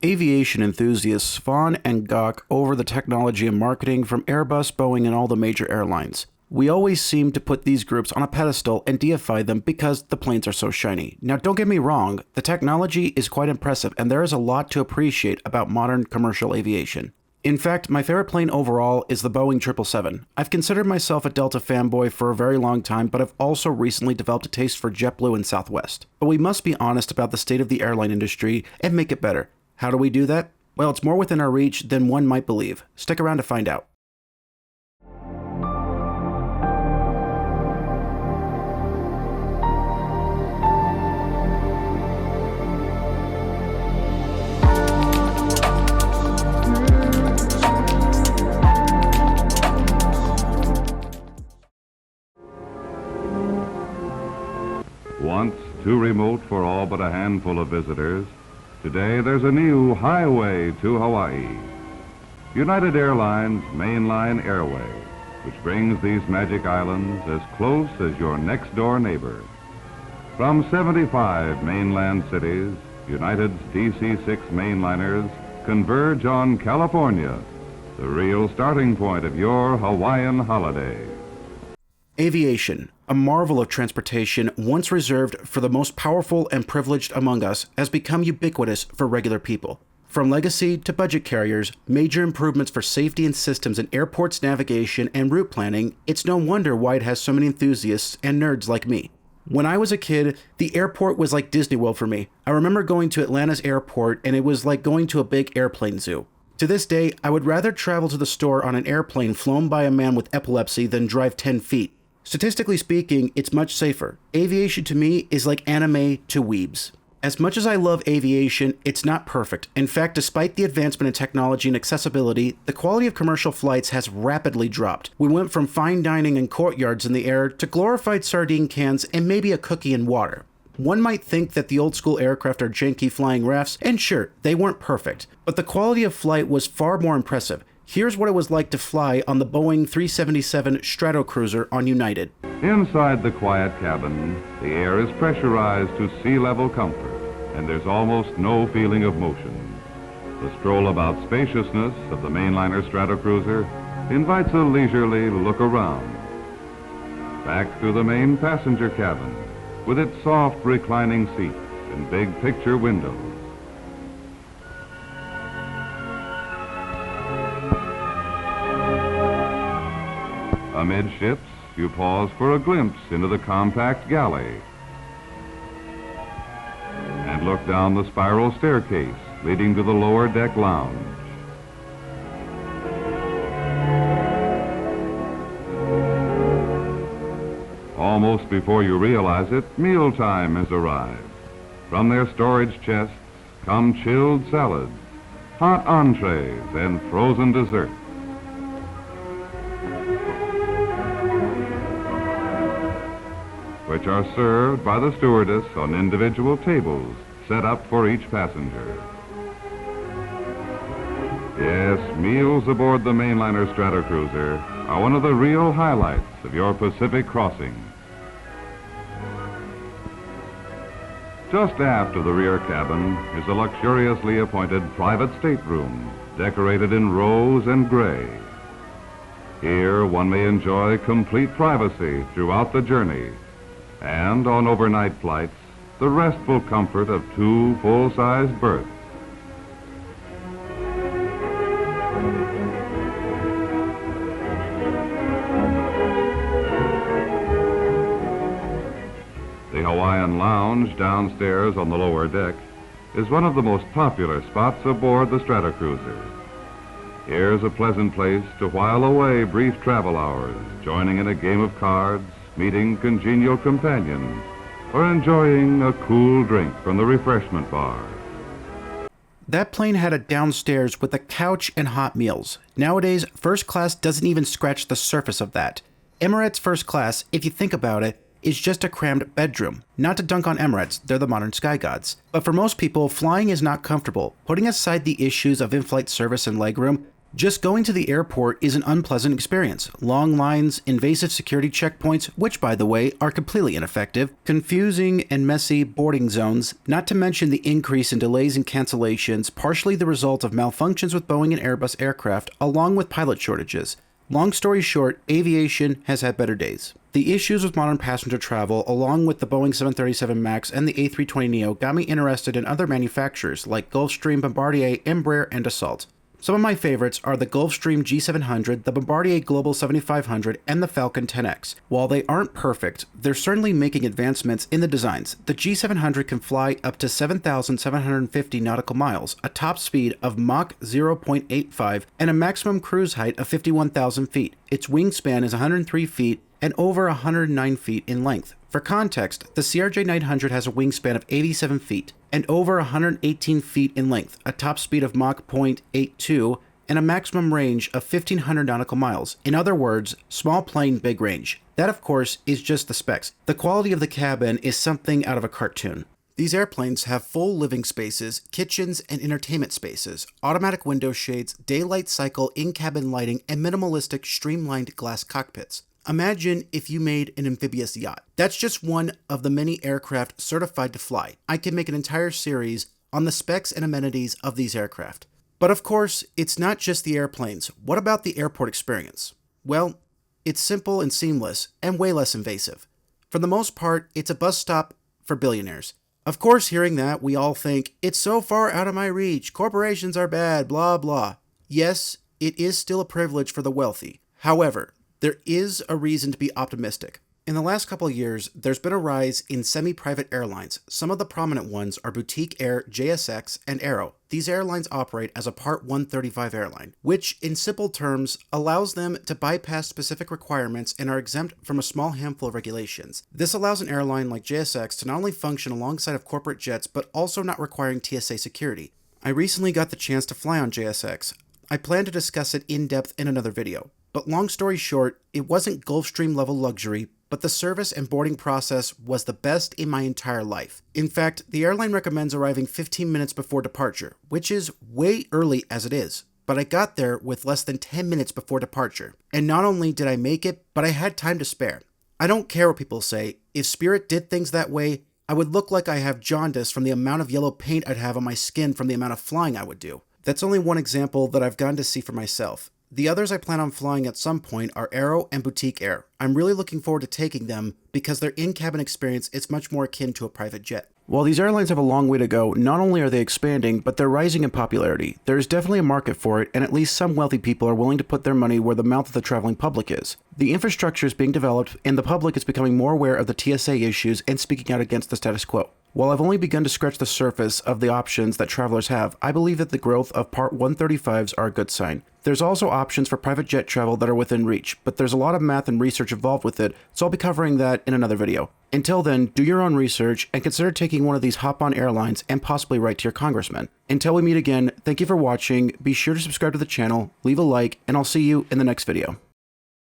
Aviation enthusiasts fawn and gawk over the technology and marketing from Airbus, Boeing, and all the major airlines. We always seem to put these groups on a pedestal and deify them because the planes are so shiny. Now, don't get me wrong, the technology is quite impressive and there is a lot to appreciate about modern commercial aviation. In fact, my favorite plane overall is the Boeing 777. I've considered myself a Delta fanboy for a very long time, but I've also recently developed a taste for JetBlue and Southwest. But we must be honest about the state of the airline industry and make it better. How do we do that? Well, it's more within our reach than one might believe. Stick around to find out. Once too remote for all but a handful of visitors, today there's a new highway to Hawaii. United Airlines Mainline Airway, which brings these magic islands as close as your next-door neighbor. From 75 mainland cities, United's DC-6 mainliners converge on California, the real starting point of your Hawaiian holiday. Aviation, a marvel of transportation once reserved for the most powerful and privileged among us, has become ubiquitous for regular people. From legacy to budget carriers, major improvements for safety and systems in airports navigation and route planning, it's no wonder why it has so many enthusiasts and nerds like me. When I was a kid, the airport was like Disney World for me. I remember going to Atlanta's airport and it was like going to a big airplane zoo. To this day, I would rather travel to the store on an airplane flown by a man with epilepsy than drive 10 feet. Statistically speaking, it's much safer. Aviation to me is like anime to weebs. As much as I love aviation, it's not perfect. In fact, despite the advancement in technology and accessibility, the quality of commercial flights has rapidly dropped. We went from fine dining and courtyards in the air to glorified sardine cans and maybe a cookie and water. One might think that the old school aircraft are janky flying rafts, and sure, they weren't perfect, but the quality of flight was far more impressive. Here's what it was like to fly on the Boeing 377 Stratocruiser on United. Inside the quiet cabin, the air is pressurized to sea-level comfort, and there's almost no feeling of motion. The stroll about spaciousness of the mainliner Stratocruiser invites a leisurely look around. Back through the main passenger cabin, with its soft reclining seats and big picture windows. Amidships, you pause for a glimpse into the compact galley and look down the spiral staircase leading to the lower deck lounge. Almost before you realize it, mealtime has arrived. From their storage chests come chilled salads, hot entrees, and frozen desserts. Which are served by the stewardess on individual tables set up for each passenger. Yes, meals aboard the mainliner Stratocruiser are one of the real highlights of your Pacific crossing. Just aft of the rear cabin is a luxuriously appointed private stateroom decorated in rose and gray. Here one may enjoy complete privacy throughout the journey, and on overnight flights, the restful comfort of two full-sized berths. The Hawaiian Lounge downstairs on the lower deck is one of the most popular spots aboard the Stratocruiser. Here's a pleasant place to while away brief travel hours, joining in a game of cards, meeting congenial companions, or enjoying a cool drink from the refreshment bar. That plane had a downstairs with a couch and hot meals. Nowadays, first class doesn't even scratch the surface of that. Emirates first class, if you think about it, is just a crammed bedroom. Not to dunk on Emirates, they're the modern sky gods. But for most people, flying is not comfortable. Putting aside the issues of in-flight service and legroom, Just going to the airport is an unpleasant experience. Long lines, invasive security checkpoints, which by the way are completely ineffective, confusing and messy boarding zones, not to mention the increase in delays and cancellations, partially the result of malfunctions with Boeing and Airbus aircraft, along with pilot shortages. Long story short, aviation has had better days. The issues with modern passenger travel, along with the Boeing 737 MAX and the A320neo, got me interested in other manufacturers like Gulfstream, Bombardier, Embraer, and Dassault. Some of my favorites are the Gulfstream G700, the Bombardier Global 7500, and the Falcon 10X. While they aren't perfect, they're certainly making advancements in the designs. The G700 can fly up to 7,750 nautical miles, a top speed of Mach 0.85, and a maximum cruise height of 51,000 feet. Its wingspan is 103 feet and over 109 feet in length. For context, the CRJ-900 has a wingspan of 87 feet and over 118 feet in length, a top speed of Mach 0.82, and a maximum range of 1,500 nautical miles. In other words, small plane, big range. That, of course, is just the specs. The quality of the cabin is something out of a cartoon. These airplanes have full living spaces, kitchens, and entertainment spaces, automatic window shades, daylight cycle, in-cabin lighting, and minimalistic, streamlined glass cockpits. Imagine if you made an amphibious yacht. That's just one of the many aircraft certified to fly. I can make an entire series on the specs and amenities of these aircraft. But of course, it's not just the airplanes. What about the airport experience? Well, it's simple and seamless and way less invasive. For the most part, it's a bus stop for billionaires. Of course, hearing that, we all think, it's so far out of my reach, corporations are bad, blah, blah. Yes, it is still a privilege for the wealthy. However, there is a reason to be optimistic. In the last couple of years, there's been a rise in semi-private airlines. Some of the prominent ones are Boutique Air, JSX, and Aero. These airlines operate as a Part 135 airline, which, in simple terms, allows them to bypass specific requirements and are exempt from a small handful of regulations. This allows an airline like JSX to not only function alongside of corporate jets, but also not requiring TSA security. I recently got the chance to fly on JSX. I plan to discuss it in depth in another video. But long story short, it wasn't Gulfstream level luxury, but the service and boarding process was the best in my entire life. In fact, the airline recommends arriving 15 minutes before departure, which is way early as it is. But I got there with less than 10 minutes before departure. And not only did I make it, but I had time to spare. I don't care what people say. If Spirit did things that way, I would look like I have jaundice from the amount of yellow paint I'd have on my skin from the amount of flying I would do. That's only one example that I've gotten to see for myself. The others I plan on flying at some point are Aero and Boutique Air. I'm really looking forward to taking them because their in-cabin experience is much more akin to a private jet. While these airlines have a long way to go, not only are they expanding, but they're rising in popularity. There is definitely a market for it, and at least some wealthy people are willing to put their money where the mouth of the traveling public is. The infrastructure is being developed, and the public is becoming more aware of the TSA issues and speaking out against the status quo. While I've only begun to scratch the surface of the options that travelers have, I believe that the growth of Part 135s are a good sign. There's also options for private jet travel that are within reach, but there's a lot of math and research involved with it, so I'll be covering that in another video. Until then, do your own research and consider taking one of these hop-on airlines and possibly write to your congressman. Until we meet again, thank you for watching, be sure to subscribe to the channel, leave a like, and I'll see you in the next video.